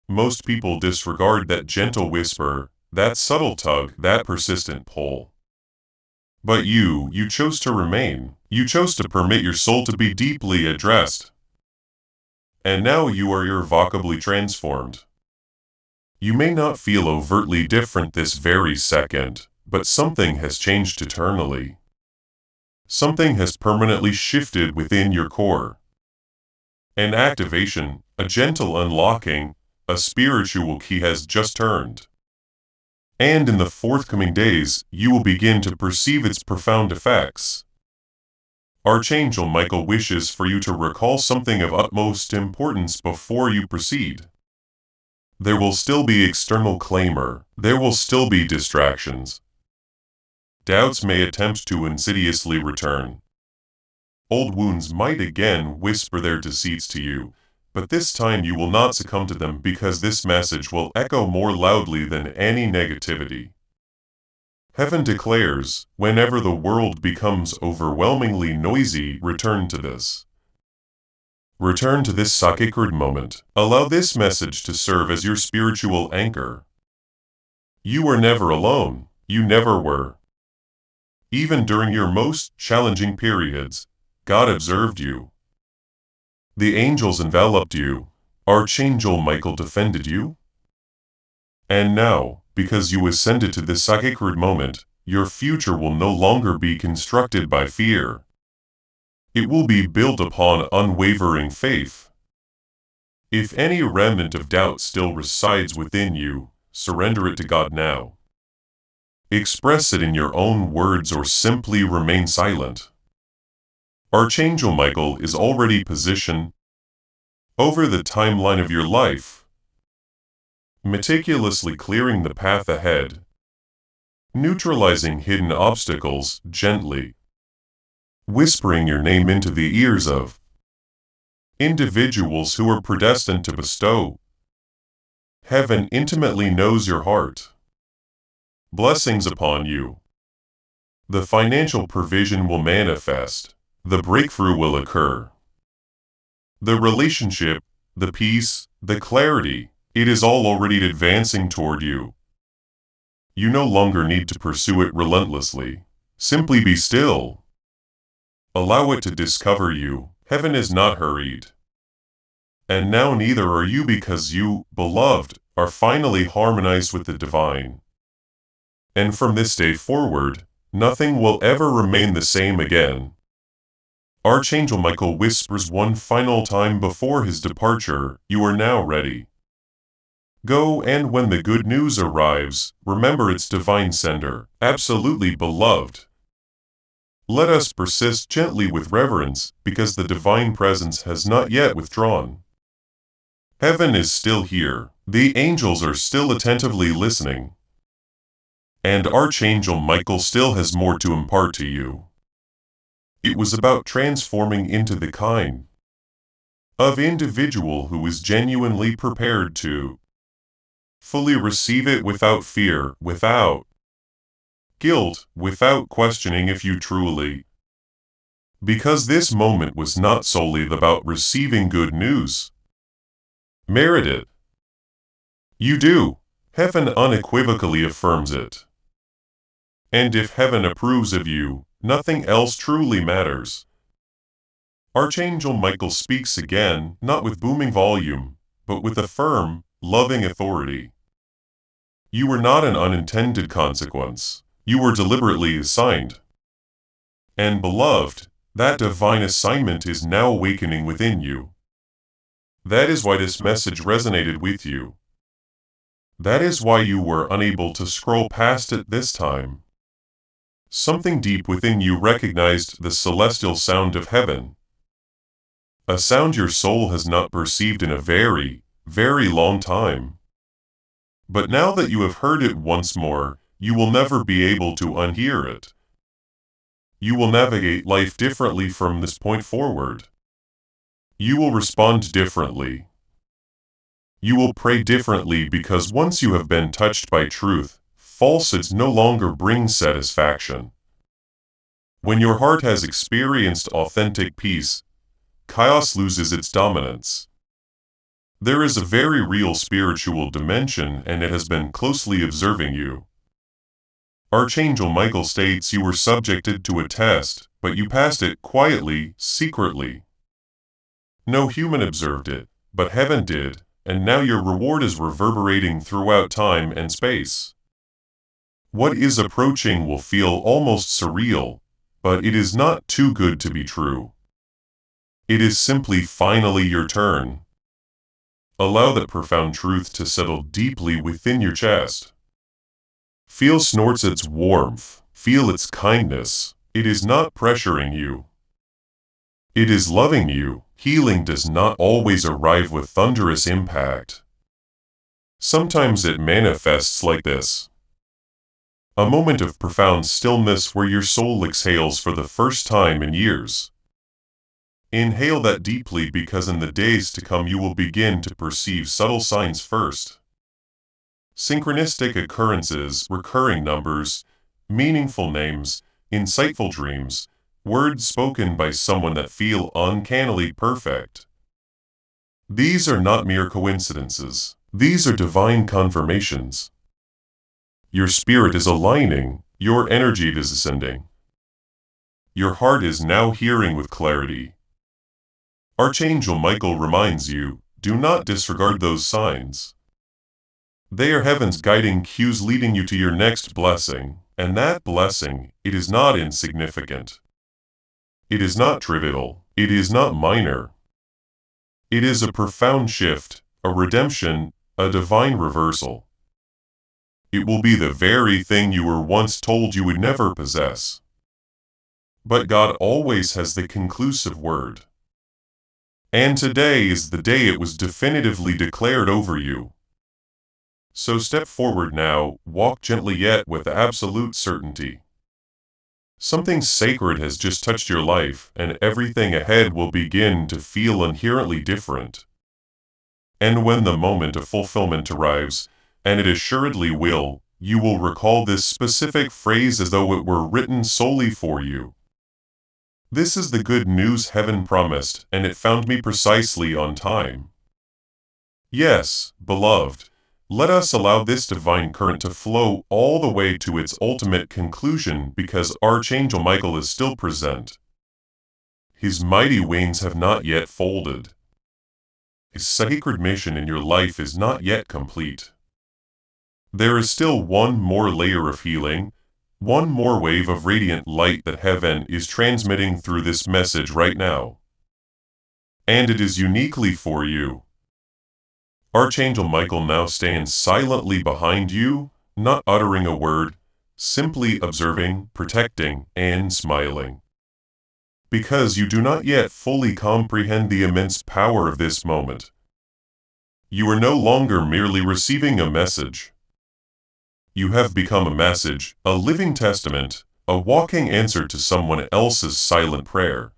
Most people disregard that gentle whisper, that subtle tug, that persistent pull. But you chose to remain. You chose to permit your soul to be deeply addressed. And now you are irrevocably transformed. You may not feel overtly different this very second, but something has changed eternally. Something has permanently shifted within your core. An activation, a gentle unlocking, a spiritual key has just turned. And in the forthcoming days, you will begin to perceive its profound effects. Archangel Michael wishes for you to recall something of utmost importance before you proceed. There will still be external clamor, there will still be distractions. Doubts may attempt to insidiously return. Old wounds might again whisper their deceits to you, but this time you will not succumb to them because this message will echo more loudly than any negativity. Heaven declares, whenever the world becomes overwhelmingly noisy, return to this. Return to this sacred moment. Allow this message to serve as your spiritual anchor. You were never alone. You never were. Even during your most challenging periods, God observed you. The angels enveloped you. Archangel Michael defended you. And now, because you ascended to this sacred moment, your future will no longer be constructed by fear. It will be built upon unwavering faith. If any remnant of doubt still resides within you, surrender it to God now. Express it in your own words or simply remain silent. Archangel Michael is already positioned over the timeline of your life, meticulously clearing the path ahead, neutralizing hidden obstacles gently, whispering your name into the ears of individuals who are predestined to bestow. Heaven intimately knows your heart. Blessings upon you. The financial provision will manifest. The breakthrough will occur. The relationship, the peace, the clarity, it is all already advancing toward you. You no longer need to pursue it relentlessly. Simply be still. Allow it to discover you. Heaven is not hurried. And now neither are you because you, beloved, are finally harmonized with the divine. And from this day forward, nothing will ever remain the same again. Archangel Michael whispers one final time before his departure, you are now ready. Go, and when the good news arrives, remember its divine sender, absolutely beloved. Let us persist gently with reverence, because the divine presence has not yet withdrawn. Heaven is still here, the angels are still attentively listening. And Archangel Michael still has more to impart to you. It was about transforming into the kind of individual who is genuinely prepared to fully receive it without fear, without guilt, without questioning if you truly. Because this moment was not solely about receiving good news. Merit it. You do. Heaven unequivocally affirms it. And if heaven approves of you, nothing else truly matters. Archangel Michael speaks again, not with booming volume, but with a firm, loving authority. You were not an unintended consequence. You were deliberately assigned. And beloved, that divine assignment is now awakening within you. That is why this message resonated with you. That is why you were unable to scroll past it this time. Something deep within you recognized the celestial sound of heaven. A sound your soul has not perceived in a very, very long time. But now that you have heard it once more, you will never be able to unhear it. You will navigate life differently from this point forward. You will respond differently. You will pray differently because once you have been touched by truth, falsehoods no longer bring satisfaction. When your heart has experienced authentic peace, chaos loses its dominance. There is a very real spiritual dimension and it has been closely observing you. Archangel Michael states you were subjected to a test, but you passed it quietly, secretly. No human observed it, but heaven did, and now your reward is reverberating throughout time and space. What is approaching will feel almost surreal, but it is not too good to be true. It is simply finally your turn. Allow that profound truth to settle deeply within your chest. Feel snorts its warmth, feel its kindness. It is not pressuring you. It is loving you. Healing does not always arrive with thunderous impact. Sometimes it manifests like this. A moment of profound stillness where your soul exhales for the first time in years. Inhale that deeply because in the days to come you will begin to perceive subtle signs first. Synchronistic occurrences, recurring numbers, meaningful names, insightful dreams, words spoken by someone that feel uncannily perfect. These are not mere coincidences. These are divine confirmations. Your spirit is aligning, your energy is ascending. Your heart is now hearing with clarity. Archangel Michael reminds you, do not disregard those signs. They are heaven's guiding cues leading you to your next blessing, and that blessing, it is not insignificant. It is not trivial, it is not minor. It is a profound shift, a redemption, a divine reversal. It will be the very thing you were once told you would never possess. But God always has the conclusive word. And today is the day it was definitively declared over you. So step forward now, walk gently yet with absolute certainty. Something sacred has just touched your life, and everything ahead will begin to feel inherently different. And when the moment of fulfillment arrives, and it assuredly will, you will recall this specific phrase as though it were written solely for you. This is the good news heaven promised, and it found me precisely on time. Yes, beloved, let us allow this divine current to flow all the way to its ultimate conclusion because Archangel Michael is still present. His mighty wings have not yet folded. His sacred mission in your life is not yet complete. There is still one more layer of healing, one more wave of radiant light that heaven is transmitting through this message right now. And it is uniquely for you. Archangel Michael now stands silently behind you, not uttering a word, simply observing, protecting, and smiling. Because you do not yet fully comprehend the immense power of this moment. You are no longer merely receiving a message. You have become a message, a living testament, a walking answer to someone else's silent prayer.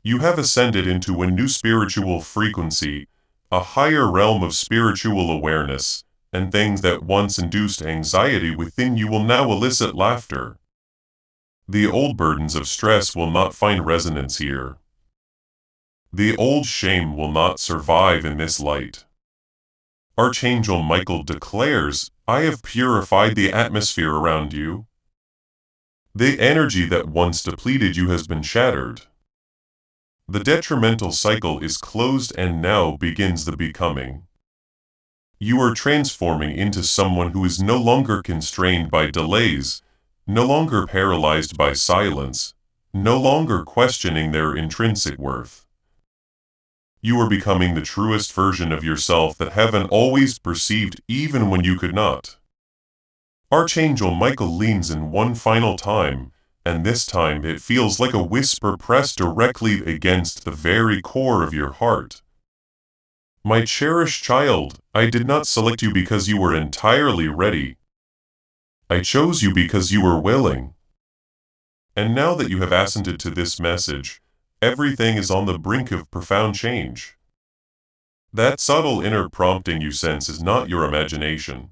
You have ascended into a new spiritual frequency, a higher realm of spiritual awareness, and things that once induced anxiety within you will now elicit laughter. The old burdens of stress will not find resonance here. The old shame will not survive in this light. Archangel Michael declares, I have purified the atmosphere around you. The energy that once depleted you has been shattered. The detrimental cycle is closed and now begins the becoming. You are transforming into someone who is no longer constrained by delays, no longer paralyzed by silence, no longer questioning their intrinsic worth. You are becoming the truest version of yourself that heaven always perceived even when you could not. Archangel Michael leans in one final time, and this time it feels like a whisper pressed directly against the very core of your heart. My cherished child, I did not select you because you were entirely ready. I chose you because you were willing. And now that you have assented to this message, everything is on the brink of profound change. That subtle inner prompting you sense is not your imagination.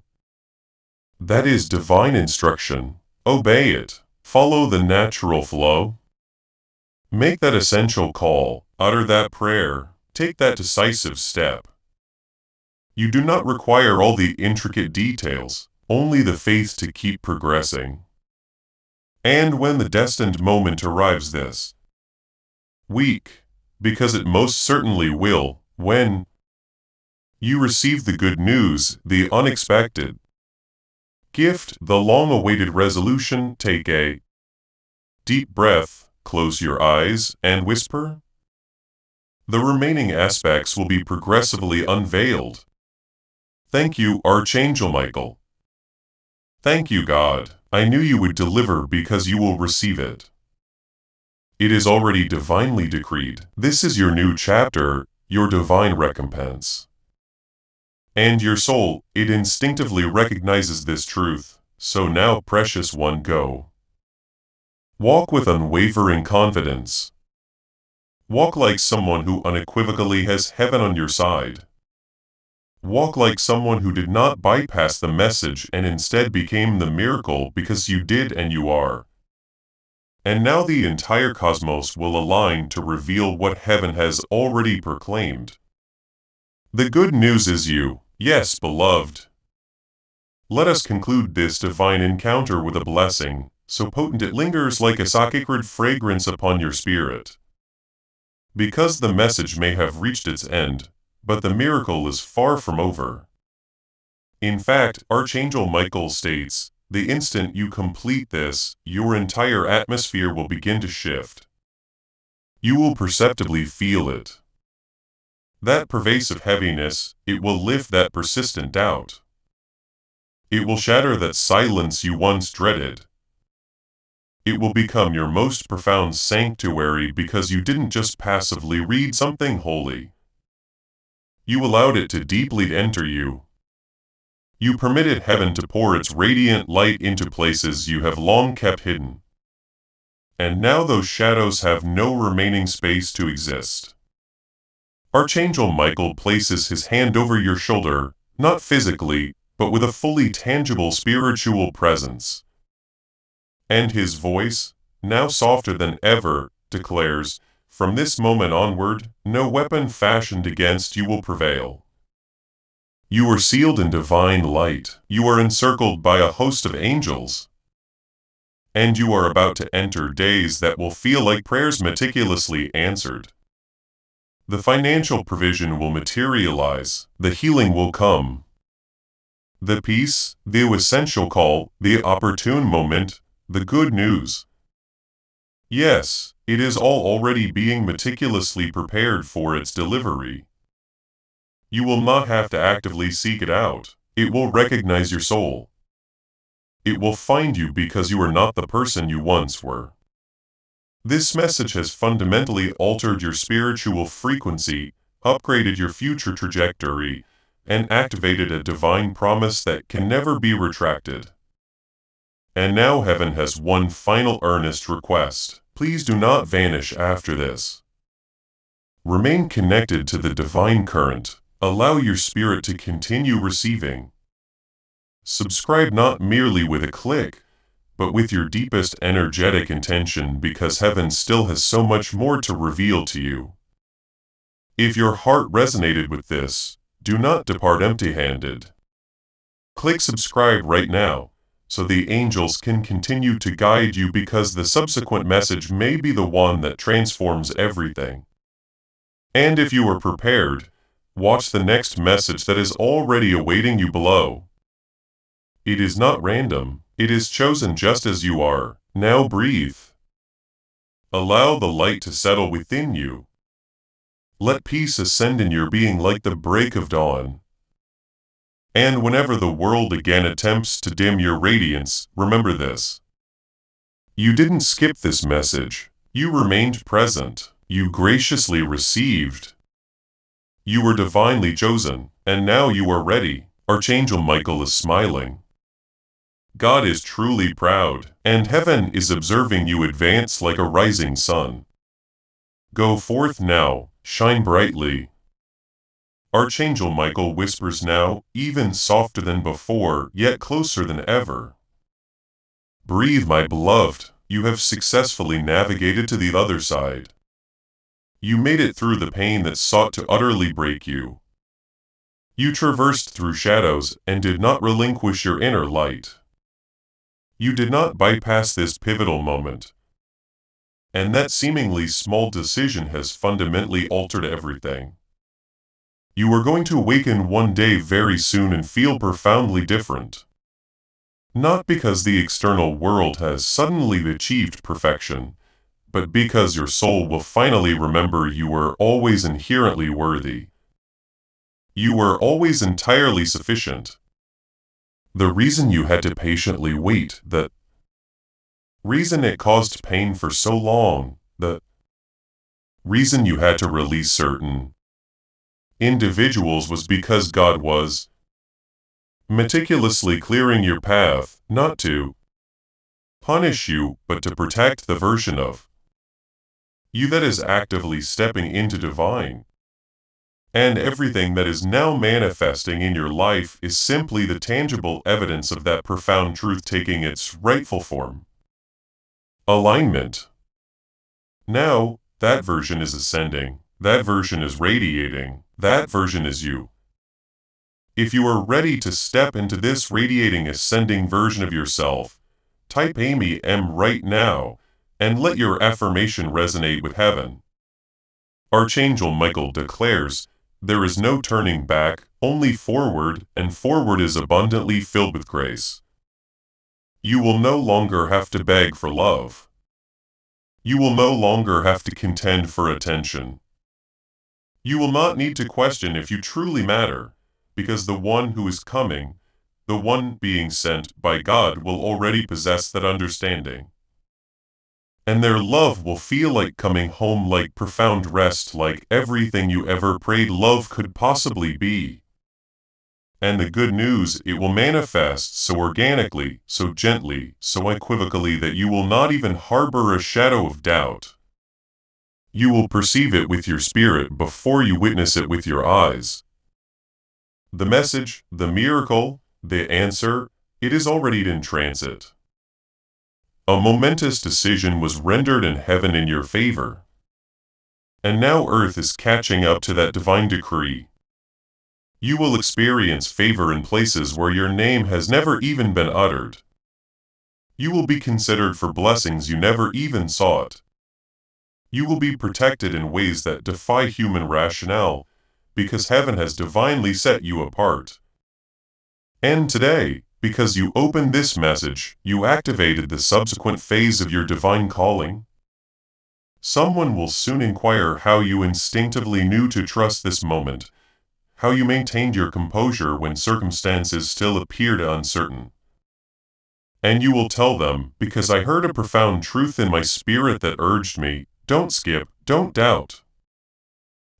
That is divine instruction. Obey it. Follow the natural flow. Make that essential call, utter that prayer, take that decisive step. You do not require all the intricate details, only the faith to keep progressing. And when the destined moment arrives this week, because it most certainly will, when you receive the good news, the unexpected gift, the long-awaited resolution, take a deep breath, close your eyes, and whisper. The remaining aspects will be progressively unveiled. Thank you, Archangel Michael. Thank you, God. I knew you would deliver because you will receive it. It is already divinely decreed. This is your new chapter, your divine recompense. And your soul, it instinctively recognizes this truth. So now, precious one, go. Walk with unwavering confidence. Walk like someone who unequivocally has heaven on your side. Walk like someone who did not bypass the message and instead became the miracle because you did and you are. And now the entire cosmos will align to reveal what heaven has already proclaimed. The good news is you, yes, beloved. Let us conclude this divine encounter with a blessing, so potent it lingers like a sacred fragrance upon your spirit. Because the message may have reached its end, but the miracle is far from over. In fact, Archangel Michael states, the instant you complete this, your entire atmosphere will begin to shift. You will perceptibly feel it. That pervasive heaviness, it will lift that persistent doubt. It will shatter that silence you once dreaded. It will become your most profound sanctuary because you didn't just passively read something holy. You allowed it to deeply enter you. You permitted heaven to pour its radiant light into places you have long kept hidden. And now those shadows have no remaining space to exist. Archangel Michael places his hand over your shoulder, not physically, but with a fully tangible spiritual presence. And his voice, now softer than ever, declares, from this moment onward, no weapon fashioned against you will prevail. You are sealed in divine light. You are encircled by a host of angels. And you are about to enter days that will feel like prayers meticulously answered. The financial provision will materialize. The healing will come. The peace, the essential call, the opportune moment, the good news. Yes, it is all already being meticulously prepared for its delivery. You will not have to actively seek it out. It will recognize your soul. It will find you because you are not the person you once were. This message has fundamentally altered your spiritual frequency, upgraded your future trajectory, and activated a divine promise that can never be retracted. And now heaven has one final earnest request. Please do not vanish after this. Remain connected to the divine current. Allow your spirit to continue receiving. Subscribe not merely with a click, but with your deepest energetic intention because heaven still has so much more to reveal to you. If your heart resonated with this, do not depart empty-handed. Click subscribe right now, so the angels can continue to guide you because the subsequent message may be the one that transforms everything. And if you are prepared, watch the next message that is already awaiting you below. It is not random, it is chosen just as you are. Now breathe. Allow the light to settle within you. Let peace ascend in your being like the break of dawn. And whenever the world again attempts to dim your radiance, remember this. You didn't skip this message. You remained present. You graciously received. You were divinely chosen, and now you are ready. Archangel Michael is smiling. God is truly proud, and heaven is observing you advance like a rising sun. Go forth now, shine brightly. Archangel Michael whispers now, even softer than before, yet closer than ever. Breathe, my beloved, you have successfully navigated to the other side. You made it through the pain that sought to utterly break you. You traversed through shadows and did not relinquish your inner light. You did not bypass this pivotal moment. And that seemingly small decision has fundamentally altered everything. You are going to awaken one day very soon and feel profoundly different. Not because the external world has suddenly achieved perfection, but because your soul will finally remember you were always inherently worthy. You were always entirely sufficient. The reason you had to patiently wait, the reason it caused pain for so long, the reason you had to release certain individuals was because God was meticulously clearing your path, not to punish you, but to protect the version of you that is actively stepping into divine. And everything that is now manifesting in your life is simply the tangible evidence of that profound truth taking its rightful form. Alignment. Now, that version is ascending, that version is radiating, that version is you. If you are ready to step into this radiating ascending version of yourself, type Amy M right now, and let your affirmation resonate with heaven. Archangel Michael declares, there is no turning back, only forward, and forward is abundantly filled with grace. You will no longer have to beg for love. You will no longer have to contend for attention. You will not need to question if you truly matter, because the one who is coming, the one being sent by God, will already possess that understanding. And their love will feel like coming home, like profound rest, like everything you ever prayed love could possibly be. And the good news, it will manifest so organically, so gently, so unequivocally that you will not even harbor a shadow of doubt. You will perceive it with your spirit before you witness it with your eyes. The message, the miracle, the answer, it is already in transit. A momentous decision was rendered in heaven in your favor. And now earth is catching up to that divine decree. You will experience favor in places where your name has never even been uttered. You will be considered for blessings you never even sought. You will be protected in ways that defy human rationale, because heaven has divinely set you apart. And today, because you opened this message, you activated the subsequent phase of your divine calling. Someone will soon inquire how you instinctively knew to trust this moment, how you maintained your composure when circumstances still appeared uncertain. And you will tell them, because I heard a profound truth in my spirit that urged me, don't skip, don't doubt.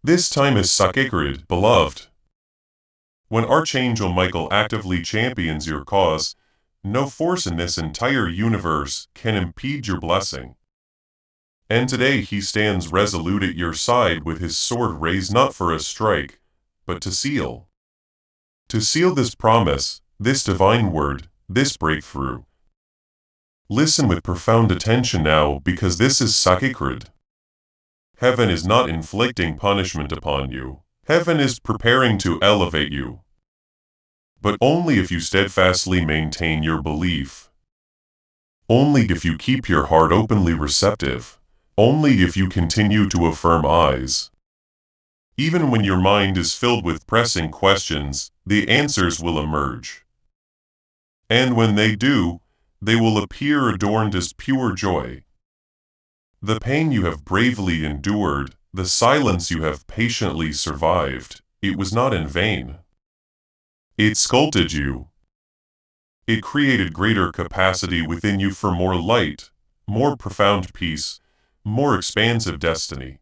This time is sacred, beloved. When Archangel Michael actively champions your cause, no force in this entire universe can impede your blessing. And today he stands resolute at your side with his sword raised not for a strike, but to seal. To seal this promise, this divine word, this breakthrough. Listen with profound attention now, because this is sacred. Heaven is not inflicting punishment upon you. Heaven is preparing to elevate you. but only if you steadfastly maintain your belief. Only if you keep your heart openly receptive. Only if you continue to affirm eyes. Even when your mind is filled with pressing questions, the answers will emerge. And when they do, they will appear adorned as pure joy. The pain you have bravely endured, the silence you have patiently survived, it was not in vain. It sculpted you. It created greater capacity within you for more light, more profound peace, more expansive destiny.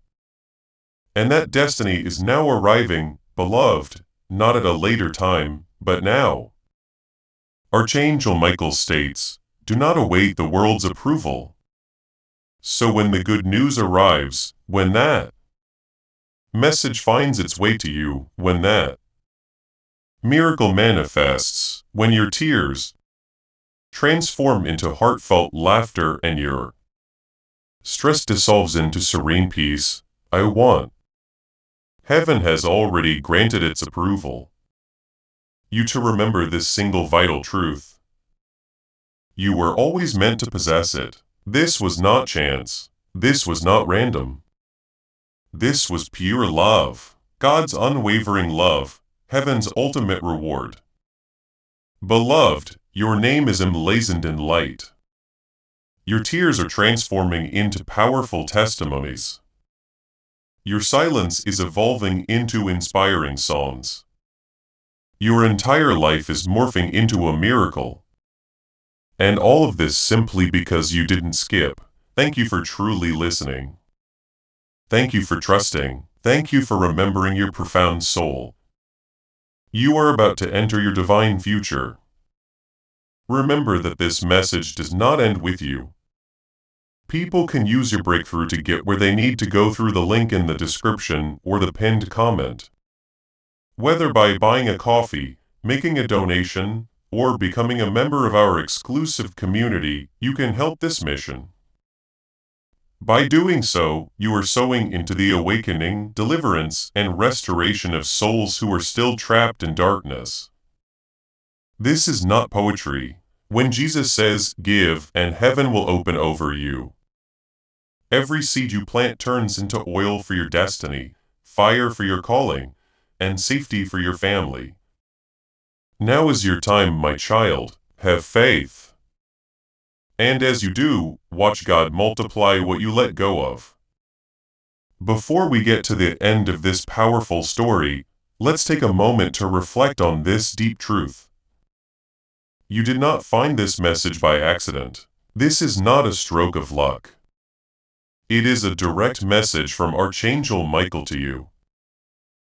And that destiny is now arriving, beloved, not at a later time, but now. Archangel Michael states, "Do not await the world's approval." So when the good news arrives, when that message finds its way to you, when that miracle manifests, when your tears transform into heartfelt laughter and your stress dissolves into serene peace, I want. Heaven has already granted its approval. You to remember this single vital truth. You were always meant to possess it. This was not chance. This was not random. This was pure love, God's unwavering love, heaven's ultimate reward. Beloved, your name is emblazoned in light. Your tears are transforming into powerful testimonies. Your silence is evolving into inspiring songs. Your entire life is morphing into a miracle. And all of this simply because you didn't skip. Thank you for truly listening. Thank you for trusting. Thank you for remembering your profound soul. You are about to enter your divine future. Remember that this message does not end with you. People can use your breakthrough to get where they need to go through the link in the description or the pinned comment. Whether by buying a coffee, making a donation, or becoming a member of our exclusive community, you can help this mission. By doing so, you are sowing into the awakening, deliverance, and restoration of souls who are still trapped in darkness. This is not poetry. When Jesus says, "Give, and heaven will open over you," every seed you plant turns into oil for your destiny, fire for your calling, and safety for your family. Now is your time, my child. Have faith. And as you do, watch God multiply what you let go of. Before we get to the end of this powerful story, let's take a moment to reflect on this deep truth. You did not find this message by accident. This is not a stroke of luck. It is a direct message from Archangel Michael to you.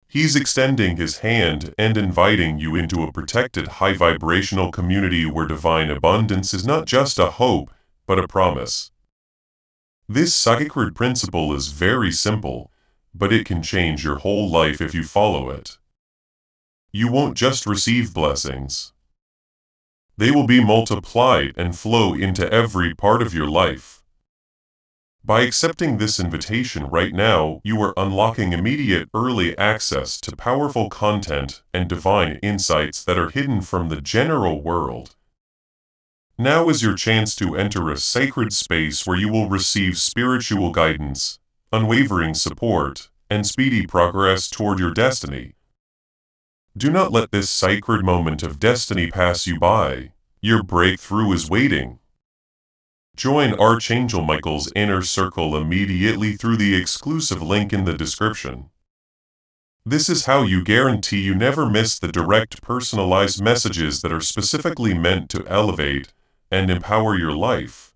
He's extending his hand and inviting you into a protected high-vibrational community where divine abundance is not just a hope, but a promise. This sacred principle is very simple, but it can change your whole life if you follow it. You won't just receive blessings. They will be multiplied and flow into every part of your life. By accepting this invitation right now, you are unlocking immediate early access to powerful content and divine insights that are hidden from the general world. Now is your chance to enter a sacred space where you will receive spiritual guidance, unwavering support, and speedy progress toward your destiny. Do not let this sacred moment of destiny pass you by. Your breakthrough is waiting. Join Archangel Michael's inner circle immediately through the exclusive link in the description. This is how you guarantee you never miss the direct personalized messages that are specifically meant to elevate and empower your life.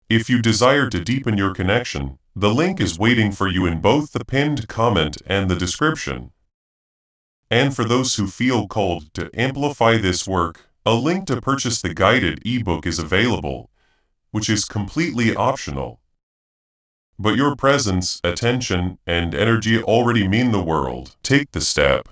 If you desire to deepen your connection, the link is waiting for you in both the pinned comment and the description. And for those who feel called to amplify this work, a link to purchase the guided ebook is available, which is completely optional. But your presence, attention, and energy already mean the world. Take the step.